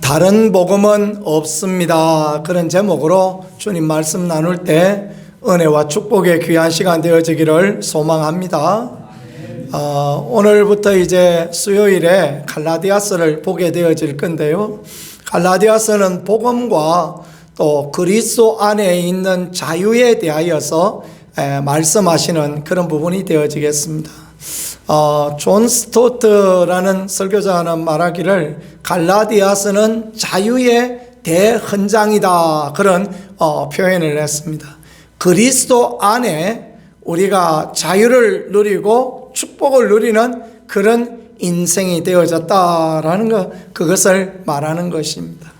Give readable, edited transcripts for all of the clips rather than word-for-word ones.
다른 복음은 없습니다. 그런 제목으로 주님 말씀 나눌 때 은혜와 축복의 귀한 시간 되어지기를 소망합니다. 오늘부터 이제 수요일에 갈라디아서를 보게 되어질 건데요. 갈라디아서는 복음과 또 그리스도 안에 있는 자유에 대하여서 말씀하시는 그런 부분이 되어지겠습니다. 존 스토트라는 설교자는 말하기를 갈라디아서는 자유의 대헌장이다, 그런 표현을 했습니다. 그리스도 안에 우리가 자유를 누리고 축복을 누리는 그런 인생이 되어졌다라는 그것을 말하는 것입니다.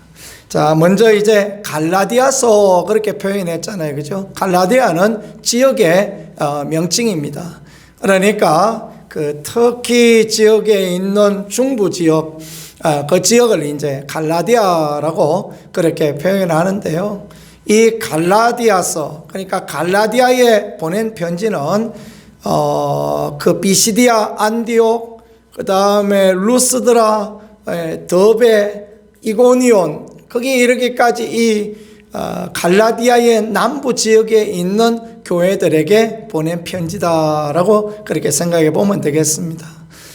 자, 먼저 이제 갈라디아서 그렇게 표현했잖아요, 그죠? 갈라디아는 지역의 명칭입니다. 그러니까 그 터키 지역에 있는 중부 지역, 그 지역을 이제 갈라디아라고 그렇게 표현하는데요. 이 갈라디아서, 그러니까 갈라디아에 보낸 편지는 그 비시디아, 안디옥, 그 다음에 루스드라, 더베, 이고니온, 거기 이르기까지 이 갈라디아의 남부 지역에 있는 교회들에게 보낸 편지다라고 그렇게 생각해 보면 되겠습니다.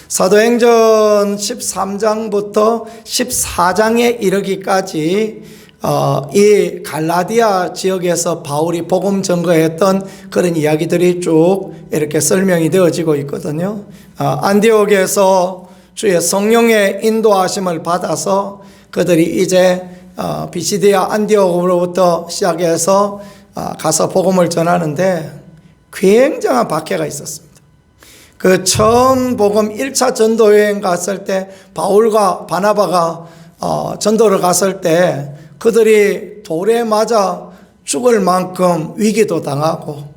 사도행전 13장부터 14장에 이르기까지 이 갈라디아 지역에서 바울이 복음 전거했던 그런 이야기들이 쭉 이렇게 설명이 되어지고 있거든요. 안디옥에서 주의 성령의 인도하심을 받아서 그들이 이제 비시디아 안디옥으로부터 시작해서 가서 복음을 전하는데 굉장한 박해가 있었습니다. 그 처음 복음 1차 전도 여행 갔을 때 바울과 바나바가 전도를 갔을 때 그들이 돌에 맞아 죽을 만큼 위기도 당하고,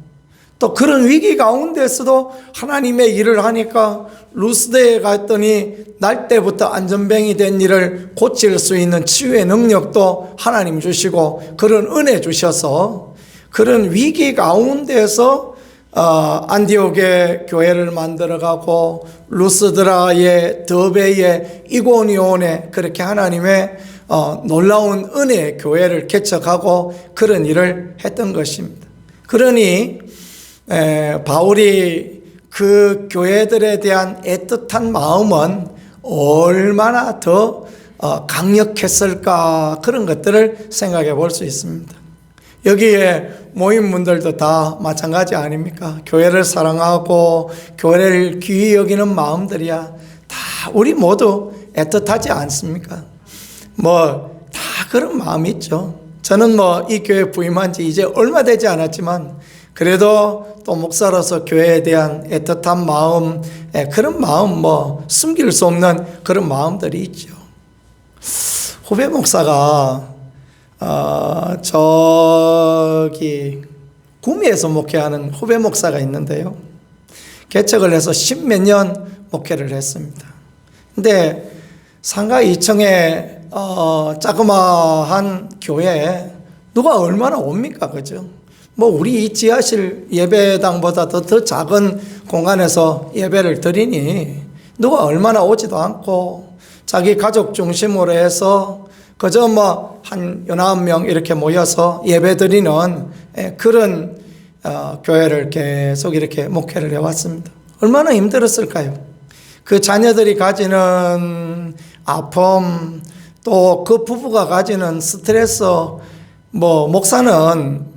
또 그런 위기 가운데서도 하나님의 일을 하니까 루스드에 갔더니 날 때부터 안전병이 된 일을 고칠 수 있는 치유의 능력도 하나님 주시고 그런 은혜 주셔서 그런 위기 가운데서 안디옥의 교회를 만들어가고 루스드라의 더베의 이고니온에 그렇게 하나님의 놀라운 은혜의 교회를 개척하고 그런 일을 했던 것입니다. 그러니 바울이 그 교회들에 대한 애틋한 마음은 얼마나 더 강력했을까, 그런 것들을 생각해 볼 수 있습니다. 여기에 모인 분들도 다 마찬가지 아닙니까? 교회를 사랑하고 교회를 귀히 여기는 마음들이야 다 우리 모두 애틋하지 않습니까? 다 그런 마음이 있죠. 저는 이 교회 부임한 지 이제 얼마 되지 않았지만 그래도 또 목사로서 교회에 대한 애틋한 마음, 그런 마음 숨길 수 없는 그런 마음들이 있죠. 후배 목사가 저기 구미에서 목회하는 후배 목사가 있는데요. 개척을 해서 10몇 년 목회를 했습니다. 근데 상가 2층에 자그마한 교회에 누가 얼마나 옵니까, 그죠? 우리 이 지하실 예배당보다 더 작은 공간에서 예배를 드리니 누가 얼마나 오지도 않고 자기 가족 중심으로 해서 그저 한 9명 이렇게 모여서 예배 드리는 그런 교회를 계속 이렇게 목회를 해왔습니다. 얼마나 힘들었을까요? 그 자녀들이 가지는 아픔, 또 그 부부가 가지는 스트레스, 목사는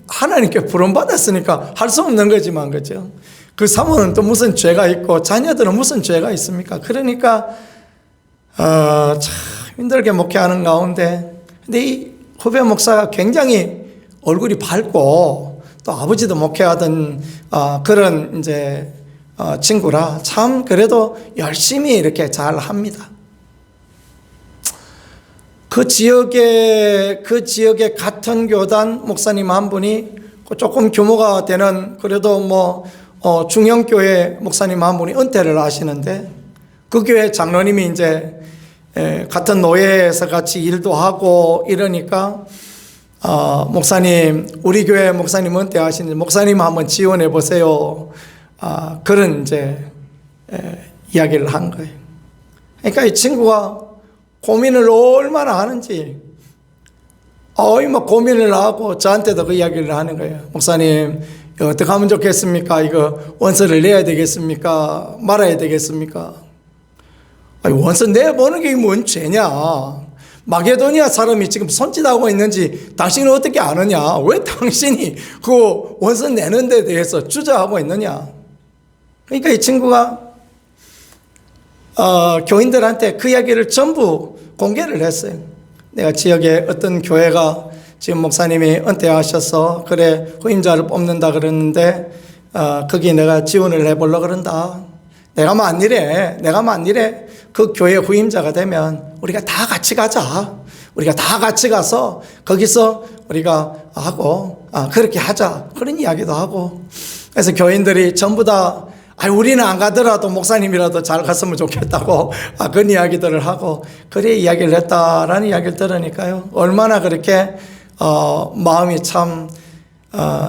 하나님께 부름받았으니까 할 수 없는 거지만, 그죠? 그 사모는 또 무슨 죄가 있고 자녀들은 무슨 죄가 있습니까? 그러니까 참 힘들게 목회하는 가운데, 근데 이 후배 목사가 굉장히 얼굴이 밝고 또 아버지도 목회하던 그런 이제 친구라 참 그래도 열심히 이렇게 잘 합니다. 그 지역에 같은 교단 목사님 한 분이 조금 규모가 되는 그래도 중형교회 목사님 한 분이 은퇴를 하시는데, 그 교회 장로님이 이제 같은 노예에서 같이 일도 하고 이러니까 목사님, 우리 교회 목사님 은퇴하시는데 목사님 한번 지원해 보세요. 그런 이제 이야기를 한 거예요. 그러니까 이 친구가 고민을 얼마나 하는지 뭐 고민을 하고 저한테도 그 이야기를 하는 거예요. 목사님, 이거 어떻게 하면 좋겠습니까? 이거 원서를 내야 되겠습니까? 말아야 되겠습니까? 아니, 원서 내보는 게 뭔 죄냐? 마게도니아 사람이 지금 손짓하고 있는지 당신은 어떻게 아느냐? 왜 당신이 그 원서 내는 데 대해서 주저하고 있느냐? 그러니까 이 친구가 교인들한테 그 이야기를 전부 공개를 했어요. 내가 지역에 어떤 교회가 지금 목사님이 은퇴하셔서 그래 후임자를 뽑는다 그러는데 거기 내가 지원을 해보려고 그런다. 내가 만일에 그 교회 후임자가 되면 우리가 다 같이 가자. 우리가 다 같이 가서 거기서 우리가 하고 그렇게 하자. 그런 이야기도 하고. 그래서 교인들이 전부 다 우리는 안 가더라도 목사님이라도 잘 갔으면 좋겠다고 그런 이야기들을 하고 그래 이야기를 했다라는 이야기를 들으니까요. 얼마나 그렇게 마음이 참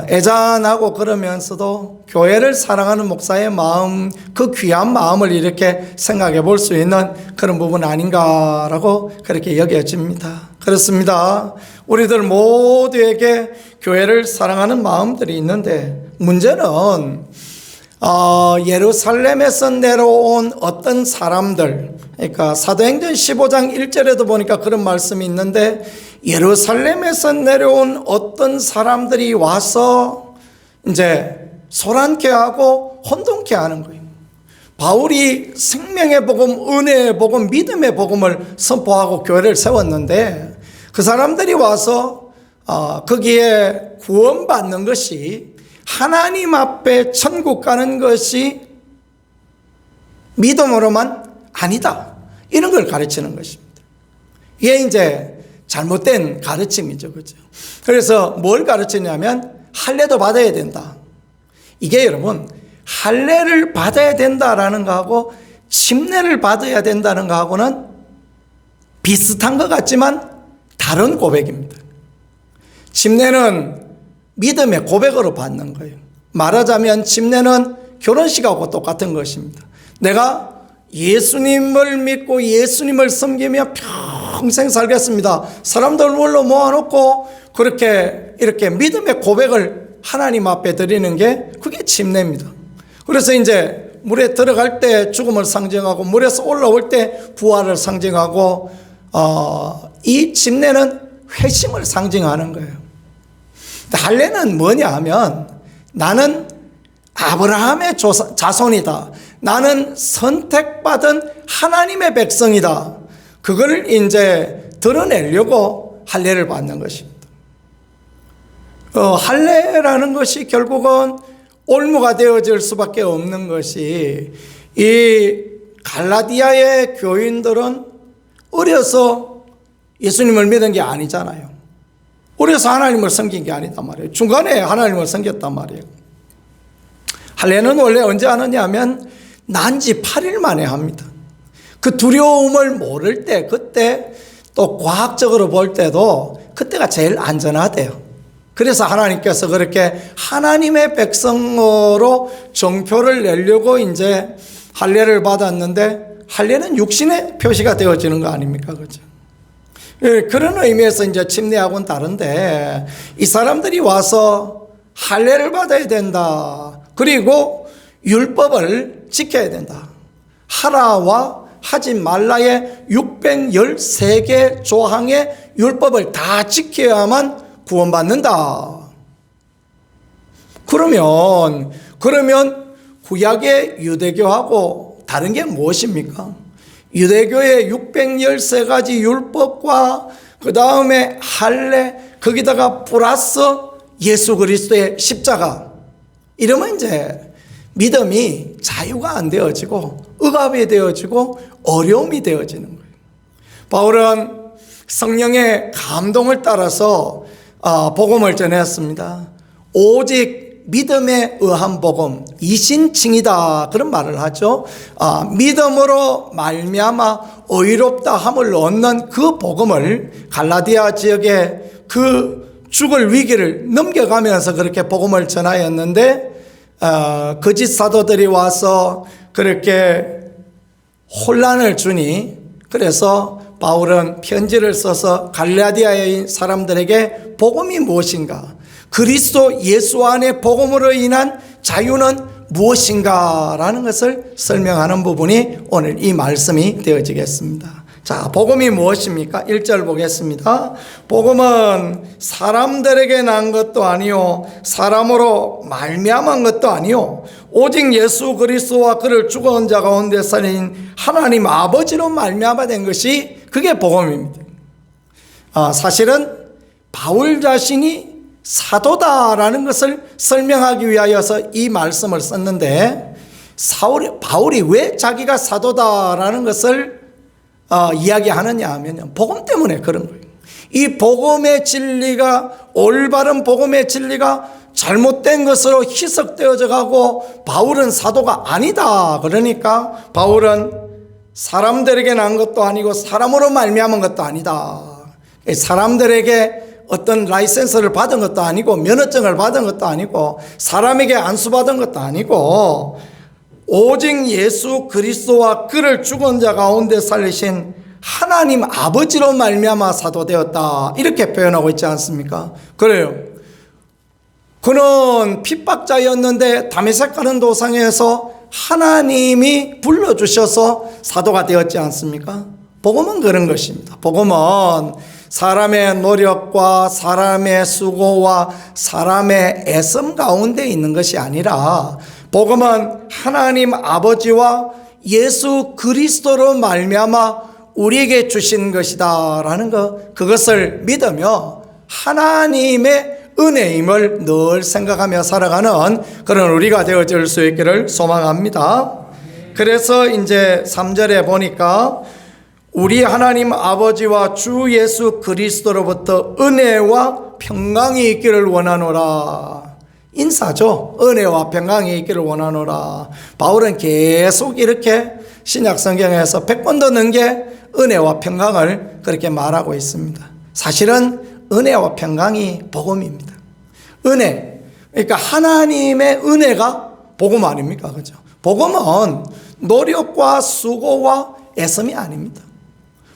애잔하고 그러면서도 교회를 사랑하는 목사의 마음, 그 귀한 마음을 이렇게 생각해 볼 수 있는 그런 부분 아닌가라고 그렇게 여겨집니다. 그렇습니다. 우리들 모두에게 교회를 사랑하는 마음들이 있는데 문제는 예루살렘에서 내려온 어떤 사람들, 그러니까 사도행전 15장 1절에도 보니까 그런 말씀이 있는데 예루살렘에서 내려온 어떤 사람들이 와서 이제 소란케 하고 혼돈케 하는 거예요. 바울이 생명의 복음, 은혜의 복음, 믿음의 복음을 선포하고 교회를 세웠는데 그 사람들이 와서 거기에 구원받는 것이 하나님 앞에 천국 가는 것이 믿음으로만 아니다. 이런 걸 가르치는 것입니다. 이게 이제 잘못된 가르침이죠. 그죠? 그래서 뭘 가르치냐면 할례도 받아야 된다. 이게 여러분 할례를 받아야 된다라는 거하고 침례를 받아야 된다는 거하고는 비슷한 것 같지만 다른 고백입니다. 침례는 믿음의 고백으로 받는 거예요. 말하자면 침례는 결혼식하고 똑같은 것입니다. 내가 예수님을 믿고 예수님을 섬기며 평생 살겠습니다. 사람들 물로 모아놓고 이렇게 믿음의 고백을 하나님 앞에 드리는 게 그게 침례입니다. 그래서 이제 물에 들어갈 때 죽음을 상징하고 물에서 올라올 때 부활을 상징하고 이 침례는 회심을 상징하는 거예요. 할례는 뭐냐 하면 나는 아브라함의 자손이다. 나는 선택받은 하나님의 백성이다. 그걸 이제 드러내려고 할례를 받는 것입니다. 할례라는 것이 결국은 올무가 되어질 수밖에 없는 것이 이 갈라디아의 교인들은 어려서 예수님을 믿은 게 아니잖아요. 어려서 하나님을 섬긴 게 아니단 말이에요. 중간에 하나님을 섬겼단 말이에요. 할례는 원래 언제 하느냐 하면 난지 8일 만에 합니다. 그 두려움을 모를 때 그때 또 과학적으로 볼 때도 그때가 제일 안전하대요. 그래서 하나님께서 그렇게 하나님의 백성으로 정표를 내려고 이제 할례를 받았는데 할례는 육신의 표시가 되어지는 거 아닙니까? 그죠? 그런 의미에서 이제 침례하고는 다른데 이 사람들이 와서 할례를 받아야 된다. 그리고 율법을 지켜야 된다. 하라와 하지 말라의 613개 조항의 율법을 다 지켜야만 구원받는다. 그러면 구약의 유대교하고 다른 게 무엇입니까? 유대교의 613가지 율법과 그 다음에 할례, 거기다가 플러스 예수 그리스도의 십자가. 이러면 이제 믿음이 자유가 안 되어지고 억압이 되어지고 어려움이 되어지는 거예요. 바울은 성령의 감동을 따라서 복음을 전했습니다. 오직 믿음에 의한 복음, 이신칭이다 그런 말을 하죠. 믿음으로 말미암아 의롭다 함을 얻는 그 복음을 갈라디아 지역에 그 죽을 위기를 넘겨가면서 그렇게 복음을 전하였는데 거짓 사도들이 와서 그렇게 혼란을 주니 그래서 바울은 편지를 써서 갈라디아의 사람들에게 복음이 무엇인가, 그리스도 예수 안에 복음으로 인한 자유는 무엇인가라는 것을 설명하는 부분이 오늘 이 말씀이 되어지겠습니다. 자, 복음이 무엇입니까? 1절 보겠습니다. 복음은 사람들에게 난 것도 아니요 사람으로 말미암은 것도 아니요 오직 예수 그리스도와 그를 죽은 자 가운데 살린 하나님 아버지로 말미암아 된 것이 그게 복음입니다. 사실은 바울 자신이 사도다라는 것을 설명하기 위하여서 이 말씀을 썼는데, 바울이 왜 자기가 사도다라는 것을 이야기하느냐 하면 복음 때문에 그런 거예요. 이 복음의 진리가, 올바른 복음의 진리가 잘못된 것으로 희석되어져 가고 바울은 사도가 아니다. 그러니까 바울은 사람들에게 난 것도 아니고 사람으로 말미암은 것도 아니다. 사람들에게 어떤 라이센스를 받은 것도 아니고 면허증을 받은 것도 아니고 사람에게 안수받은 것도 아니고 오직 예수 그리스도와 그를 죽은 자 가운데 살리신 하나님 아버지로 말미암아 사도되었다, 이렇게 표현하고 있지 않습니까? 그래요. 그는 핍박자였는데 다메섹 가는 도상에서 하나님이 불러주셔서 사도가 되었지 않습니까? 복음은 그런 것입니다. 복음은 사람의 노력과 사람의 수고와 사람의 애씀 가운데 있는 것이 아니라, 복음은 하나님 아버지와 예수 그리스도로 말미암아 우리에게 주신 것이다라는 것, 그것을 믿으며 하나님의 은혜임을 늘 생각하며 살아가는 그런 우리가 되어질 수 있기를 소망합니다. 그래서 이제 3절에 보니까 우리 하나님 아버지와 주 예수 그리스도로부터 은혜와 평강이 있기를 원하노라. 인사죠. 은혜와 평강이 있기를 원하노라. 바울은 계속 이렇게 신약 성경에서 100번 더 넘게 은혜와 평강을 그렇게 말하고 있습니다. 사실은 은혜와 평강이 복음입니다. 은혜, 그러니까 하나님의 은혜가 복음 아닙니까? 그죠? 복음은 노력과 수고와 애씀이 아닙니다.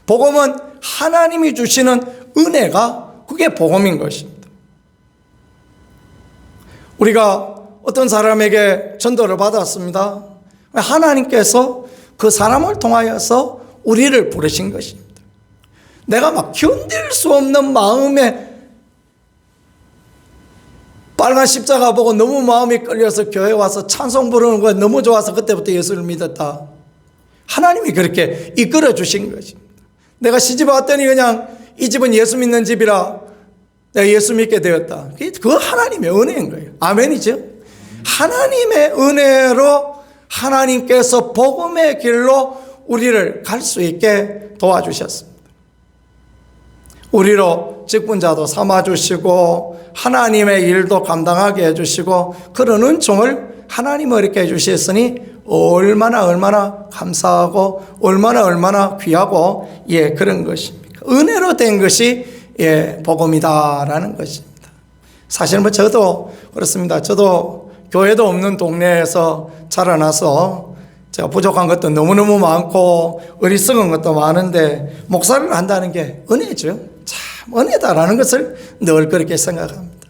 복음은 하나님이 주시는 은혜가, 그게 복음인 것입니다. 우리가 어떤 사람에게 전도를 받았습니다. 하나님께서 그 사람을 통하여서 우리를 부르신 것입니다. 내가 막 견딜 수 없는 마음에 빨간 십자가 보고 너무 마음이 끌려서 교회 와서 찬송 부르는 거 너무 좋아서 그때부터 예수를 믿었다. 하나님이 그렇게 이끌어 주신 것입니다. 내가 시집 왔더니 그냥 이 집은 예수 믿는 집이라 내가 예수 믿게 되었다. 그거 하나님의 은혜인 거예요. 아멘이죠? 하나님의 은혜로 하나님께서 복음의 길로 우리를 갈 수 있게 도와주셨습니다. 우리로 직분자도 삼아주시고 하나님의 일도 감당하게 해주시고 그런 은총을 하나님은 이렇게 해주셨으니 얼마나 감사하고 얼마나 귀하고 그런 것입니까? 은혜로 된 것이 복음이다라는 것입니다. 사실 뭐 저도 그렇습니다. 저도 교회도 없는 동네에서 자라나서 제가 부족한 것도 너무너무 많고 어리석은 것도 많은데 목사를 한다는 게 은혜죠. 참 은혜다라는 것을 늘 그렇게 생각합니다.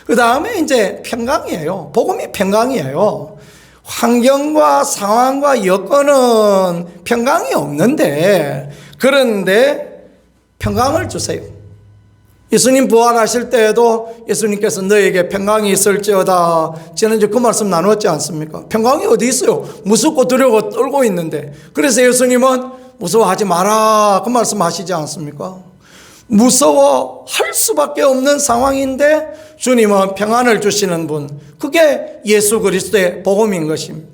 그 다음에 이제 평강이에요. 복음이 평강이에요. 환경과 상황과 여건은 평강이 없는데, 그런데 평강을 주세요. 예수님 부활하실 때에도 예수님께서 너에게 평강이 있을지어다, 지난주 그 말씀 나누었지 않습니까? 평강이 어디 있어요? 무섭고 두려워 떨고 있는데. 그래서 예수님은 무서워하지 마라, 그 말씀 하시지 않습니까? 무서워할 수밖에 없는 상황인데 주님은 평안을 주시는 분, 그게 예수 그리스도의 복음인 것입니다.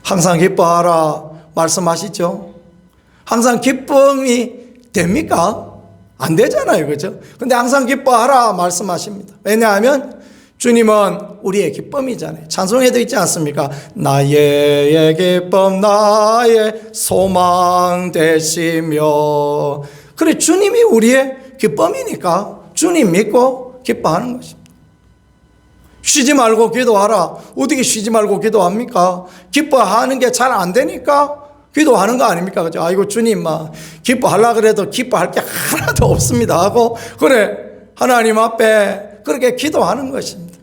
항상 기뻐하라 말씀하시죠. 항상 기쁨이 됩니까? 안 되잖아요, 그죠? 근데 항상 기뻐하라 말씀하십니다. 왜냐하면 주님은 우리의 기쁨이잖아요. 찬송에도 있지 않습니까? 나의 기쁨 나의 소망 되시며. 그래, 주님이 우리의 기쁨이니까 주님 믿고 기뻐하는 것입니다. 쉬지 말고 기도하라. 어떻게 쉬지 말고 기도합니까? 기뻐하는 게 잘 안 되니까 기도하는 거 아닙니까? 그죠? 아이고, 주님, 기뻐하려고 그래도 기뻐할 게 하나도 없습니다 하고, 그래, 하나님 앞에 그렇게 기도하는 것입니다.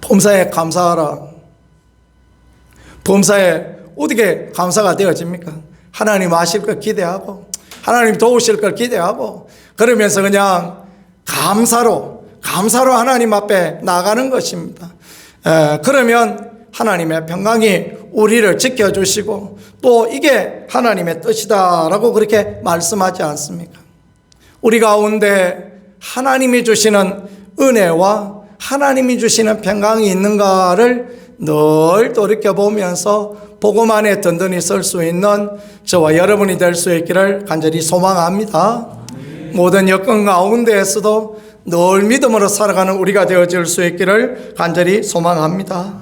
범사에 감사하라. 범사에 어떻게 감사가 되어집니까? 하나님 아실 걸 기대하고, 하나님 도우실 걸 기대하고, 그러면서 그냥 감사로 하나님 앞에 나가는 것입니다. 그러면 하나님의 평강이 우리를 지켜주시고, 또 이게 하나님의 뜻이다라고 그렇게 말씀하지 않습니까? 우리 가운데 하나님이 주시는 은혜와 하나님이 주시는 평강이 있는가를 늘 돌이켜보면서 복음 안에 든든히 설 수 있는 저와 여러분이 될 수 있기를 간절히 소망합니다. 모든 여건 가운데에서도 늘 믿음으로 살아가는 우리가 되어질 수 있기를 간절히 소망합니다.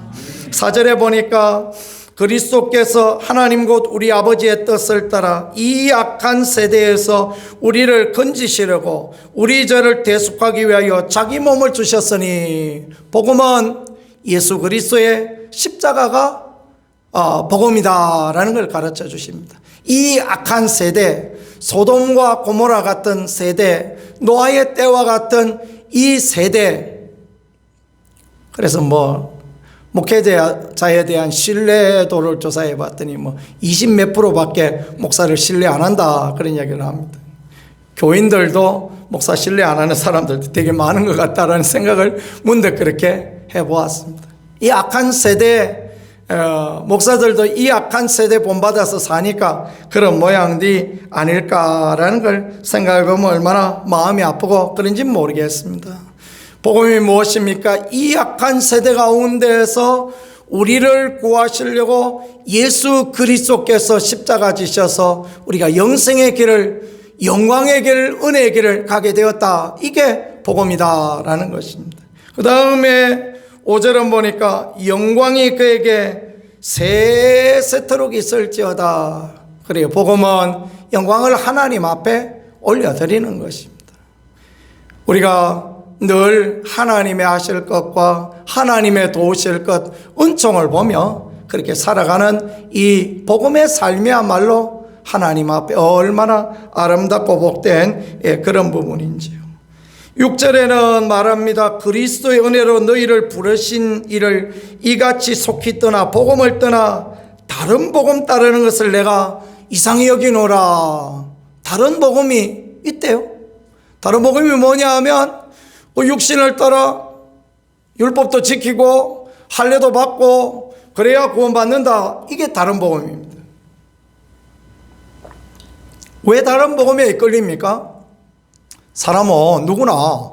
4절에 보니까 그리스도께서 하나님 곧 우리 아버지의 뜻을 따라 이 악한 세대에서 우리를 건지시려고 우리 죄를 대속하기 위하여 자기 몸을 주셨으니, 복음은 예수 그리스도의 십자가가 복음이다라는 걸 가르쳐 주십니다. 이 악한 세대, 소돔과 고모라 같은 세대, 노아의 때와 같은 이 세대, 그래서 목회자에 대한 신뢰도를 조사해 봤더니 20몇 %밖에 목사를 신뢰 안 한다, 그런 이야기를 합니다. 교인들도 목사 신뢰 안 하는 사람들도 되게 많은 것 같다라는 생각을 문득 그렇게 해보았습니다. 이 악한 세대, 목사들도 이 악한 세대 본받아서 사니까 그런 모양이 아닐까라는 걸 생각해 보면 얼마나 마음이 아프고 그런지 모르겠습니다. 복음이 무엇입니까? 이 악한 세대 가운데에서 우리를 구하시려고 예수 그리스도께서 십자가 지셔서 우리가 영생의 길을, 영광의 길, 은혜의 길을 가게 되었다. 이게 복음이다라는 것입니다. 그 다음에 5절은 보니까 영광이 그에게 세세토록 있을지어다. 그래요. 복음은 영광을 하나님 앞에 올려드리는 것입니다. 우리가 늘 하나님의 하실 것과 하나님의 도우실 것, 은총을 보며 그렇게 살아가는 이 복음의 삶이야말로 하나님 앞에 얼마나 아름답고 복된 그런 부분인지요. 6절에는 말합니다. 그리스도의 은혜로 너희를 부르신 이를 이같이 속히 떠나 복음을 떠나 다른 복음 따르는 것을 내가 이상히 여기노라. 다른 복음이 있대요. 다른 복음이 뭐냐 하면 육신을 따라 율법도 지키고 할례도 받고 그래야 구원받는다. 이게 다른 복음입니다. 왜 다른 복음에 이끌립니까? 사람은 누구나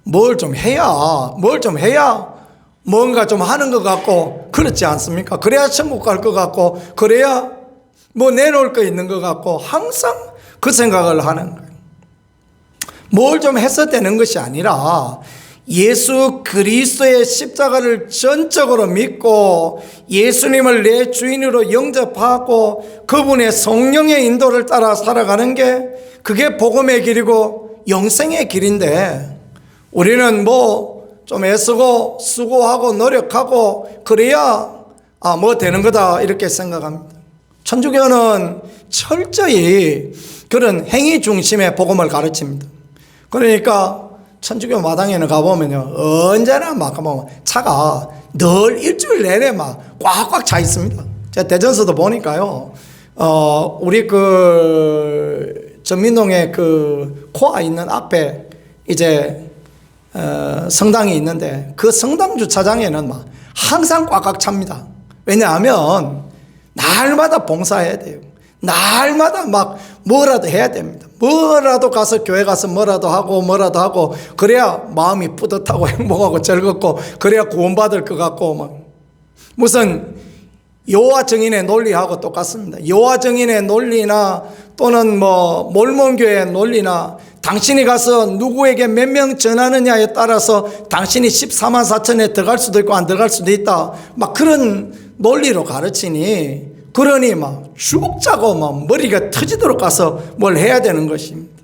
뭘 좀 해야 뭔가 좀 하는 것 같고 그렇지 않습니까? 그래야 천국 갈 것 같고 그래야 내놓을 거 있는 것 같고 항상 그 생각을 하는 거예요. 뭘 좀 해서 되는 것이 아니라 예수 그리스도의 십자가를 전적으로 믿고 예수님을 내 주인으로 영접하고 그분의 성령의 인도를 따라 살아가는 게 그게 복음의 길이고 영생의 길인데, 우리는 좀 애쓰고 수고하고 노력하고 그래야 되는 거다 이렇게 생각합니다. 천주교는 철저히 그런 행위 중심의 복음을 가르칩니다. 그러니까 천주교 마당에는 가보면요, 언제나 차가 늘 일주일 내내 꽉꽉 차 있습니다. 제가 대전서도 보니까요, 우리 전민동에 코아 있는 앞에 이제 성당이 있는데 그 성당 주차장에는 항상 꽉꽉 찹니다. 왜냐하면 날마다 봉사해야 돼요. 날마다 뭐라도 해야 됩니다. 뭐라도 가서 교회 가서 뭐라도 하고 그래야 마음이 뿌듯하고 행복하고 즐겁고 그래야 구원받을 것 같고 무슨 여호와 증인의 논리하고 똑같습니다. 여호와 증인의 논리나 또는 몰몬교의 논리나 당신이 가서 누구에게 몇 명 전하느냐에 따라서 당신이 14만 4천에 들어갈 수도 있고 안 들어갈 수도 있다. 그런 논리로 가르치니 그러니 죽자고 머리가 터지도록 가서 뭘 해야 되는 것입니다.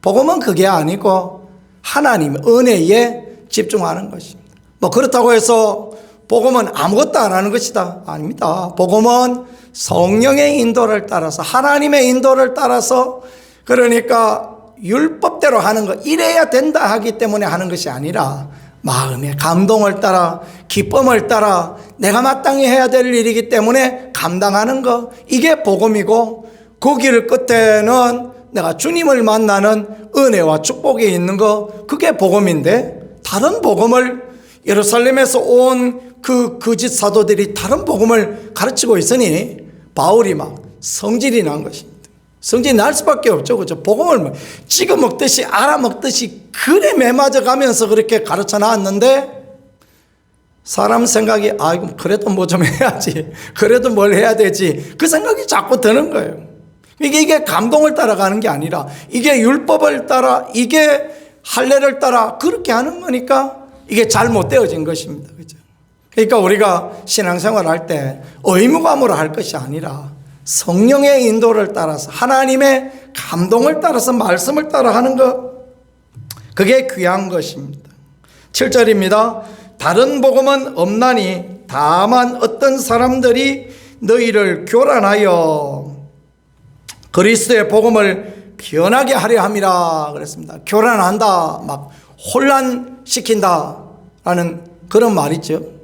복음은 그게 아니고 하나님 은혜에 집중하는 것입니다. 그렇다고 해서 복음은 아무것도 안 하는 것이다. 아닙니다. 복음은 성령의 인도를 따라서, 하나님의 인도를 따라서, 그러니까 율법대로 하는 것, 이래야 된다 하기 때문에 하는 것이 아니라 마음의 감동을 따라, 기쁨을 따라 내가 마땅히 해야 될 일이기 때문에 감당하는 것, 이게 복음이고, 그 길 끝에는 내가 주님을 만나는 은혜와 축복이 있는 것, 그게 복음인데, 다른 복음을, 예루살렘에서 온 그 거짓 사도들이 다른 복음을 가르치고 있으니 바울이 막 성질이 난 것입니다. 성질이 날 수밖에 없죠. 그죠? 복음을 찍어 먹듯이 알아먹듯이 그래 매맞아 가면서 그렇게 가르쳐 놨는데, 사람 생각이 이거 그래도 뭐 좀 해야지, 그래도 뭘 해야 되지, 그 생각이 자꾸 드는 거예요. 이게 감동을 따라가는 게 아니라, 이게 율법을 따라, 이게 할례를 따라 그렇게 하는 거니까 이게 잘못되어진 것입니다. 그죠? 그러니까 우리가 신앙생활 할 때 의무감으로 할 것이 아니라 성령의 인도를 따라서, 하나님의 감동을 따라서, 말씀을 따라 하는 것, 그게 귀한 것입니다. 7절입니다. 다른 복음은 없나니 다만 어떤 사람들이 너희를 교란하여 그리스도의 복음을 변하게 하려 함이라 그랬습니다. 교란한다, 막 혼란시킨다 라는 그런 말이죠.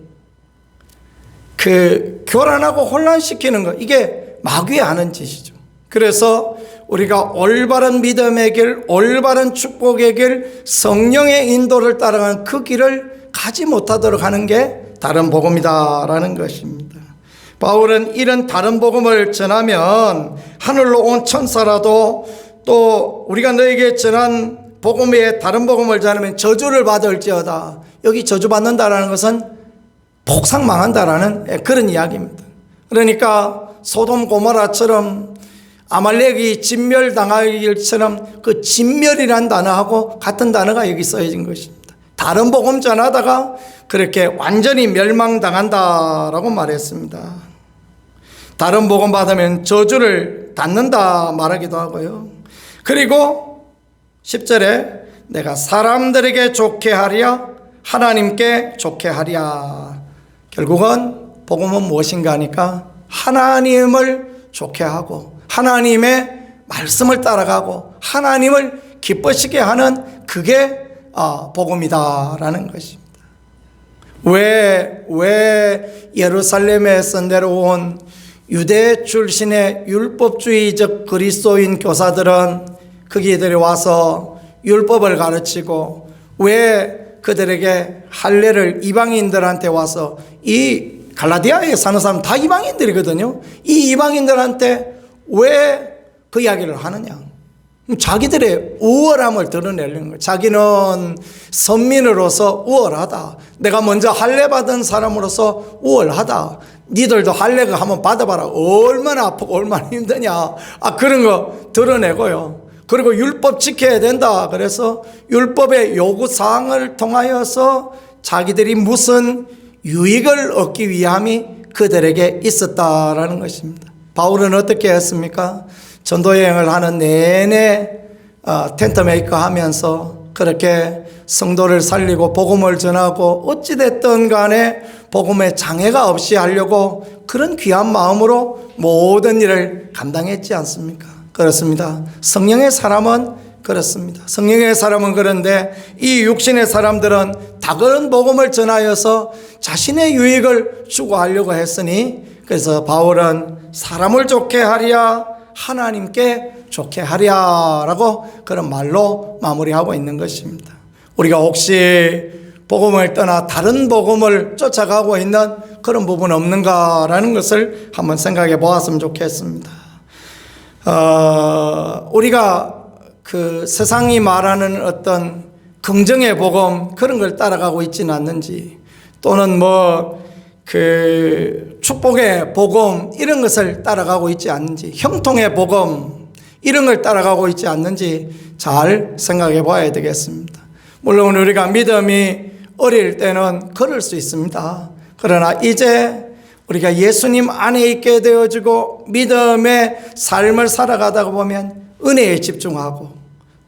그 교란하고 혼란시키는 것, 이게 마귀에 하는 짓이죠. 그래서 우리가 올바른 믿음의 길, 올바른 축복의 길, 성령의 인도를 따라가는 그 길을 가지 못하도록 하는 게 다른 복음이다라는 것입니다. 바울은 이런 다른 복음을 전하면 하늘로 온 천사라도, 또 우리가 너에게 전한 복음에 다른 복음을 전하면 저주를 받을지어다. 여기 저주받는다라는 것은 폭삭 망한다라는 그런 이야기입니다. 그러니까 소돔 고모라처럼 아말렉이 진멸당할 일처럼 그 진멸이란 단어하고 같은 단어가 여기 써진 것입니다. 다른 복음 전하다가 그렇게 완전히 멸망당한다라고 말했습니다. 다른 복음 받으면 저주를 받는다 말하기도 하고요. 그리고 10절에 내가 사람들에게 좋게 하랴 하나님께 좋게 하랴. 결국은 복음은 무엇인가 하니까 하나님을 좋게 하고 하나님의 말씀을 따라가고 하나님을 기뻐시게 하는, 그게 복음이다라는 것입니다. 왜 예루살렘에서 내려온 유대 출신의 율법주의적 그리스도인 교사들은 거기들이 와서 율법을 가르치고, 왜 그들에게 할례를 이방인들한테 와서, 이 갈라디아에 사는 사람 다 이방인들이거든요. 이 이방인들한테 왜 그 이야기를 하느냐? 자기들의 우월함을 드러내려는 거예요. 자기는 선민으로서 우월하다. 내가 먼저 할례 받은 사람으로서 우월하다. 니들도 할례가 한번 받아봐라. 얼마나 아프고 얼마나 힘드냐. 그런 거 드러내고요. 그리고 율법 지켜야 된다. 그래서 율법의 요구사항을 통하여서 자기들이 무슨 유익을 얻기 위함이 그들에게 있었다라는 것입니다. 바울은 어떻게 했습니까? 전도여행을 하는 내내 텐트 메이커 하면서 그렇게 성도를 살리고 복음을 전하고, 어찌됐든 간에 복음에 장애가 없이 하려고 그런 귀한 마음으로 모든 일을 감당했지 않습니까? 그렇습니다. 성령의 사람은 그렇습니다. 성령의 사람은 그런데 이 육신의 사람들은 다른 복음을 전하여서 자신의 유익을 추구하려고 했으니, 그래서 바울은 사람을 좋게 하랴 하나님께 좋게 하랴라고 그런 말로 마무리하고 있는 것입니다. 우리가 혹시 복음을 떠나 다른 복음을 쫓아가고 있는 그런 부분 없는가라는 것을 한번 생각해 보았으면 좋겠습니다. 우리가 그 세상이 말하는 어떤 긍정의 복음, 그런 걸 따라가고 있지는 않는지, 또는 그 축복의 복음, 이런 것을 따라가고 있지 않는지, 형통의 복음, 이런 걸 따라가고 있지 않는지 잘 생각해 봐야 되겠습니다. 물론 우리가 믿음이 어릴 때는 그럴 수 있습니다. 그러나 이제 우리가 예수님 안에 있게 되어지고 믿음의 삶을 살아가다 보면 은혜에 집중하고,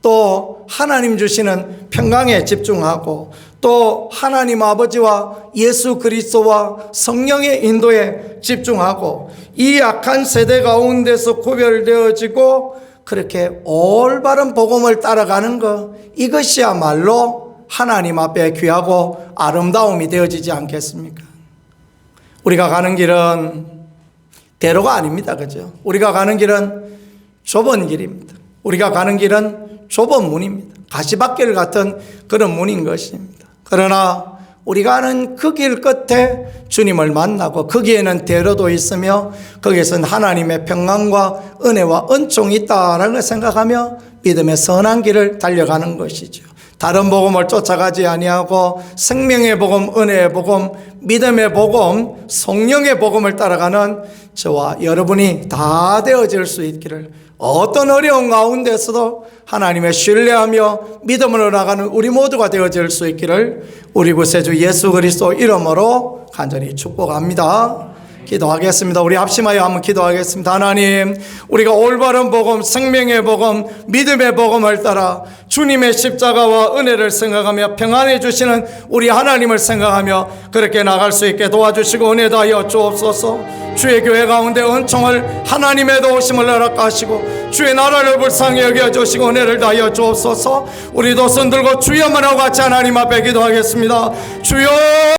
또 하나님 주시는 평강에 집중하고, 또 하나님 아버지와 예수 그리스도와 성령의 인도에 집중하고 이 악한 세대 가운데서 구별되어지고 그렇게 올바른 복음을 따라가는 것, 이것이야말로 하나님 앞에 귀하고 아름다움이 되어지지 않겠습니까? 우리가 가는 길은 대로가 아닙니다. 그죠? 우리가 가는 길은 좁은 길입니다. 우리가 가는 길은 좁은 문입니다. 가시밭길 같은 그런 문인 것입니다. 그러나 우리가 가는 그 길 끝에 주님을 만나고 거기에는 대로도 있으며 거기에서는 하나님의 평강과 은혜와 은총이 있다라는 걸 생각하며 믿음의 선한 길을 달려가는 것이죠. 다른 복음을 쫓아가지 아니하고 생명의 복음, 은혜의 복음, 믿음의 복음, 성령의 복음을 따라가는 저와 여러분이 다 되어질 수 있기를, 어떤 어려운 가운데서도 하나님의 신뢰하며 믿음으로 나가는 우리 모두가 되어질 수 있기를 우리 구세주 예수 그리스도 이름으로 간절히 축복합니다. 기도하겠습니다. 우리 합심하여 한번 기도하겠습니다. 하나님, 우리가 올바른 복음, 생명의 복음, 믿음의 복음을 따라 주님의 십자가와 은혜를 생각하며 평안해 주시는 우리 하나님을 생각하며 그렇게 나갈 수 있게 도와주시고 은혜 다하여 주옵소서. 주의 교회 가운데 은총을, 하나님의 도우심을 허락하시고 주의 나라를 불쌍히 여겨주시고 은혜를 다하여 주옵소서. 우리도 손들고 주여만 하고 같이 하나님 앞에 기도하겠습니다. 주여.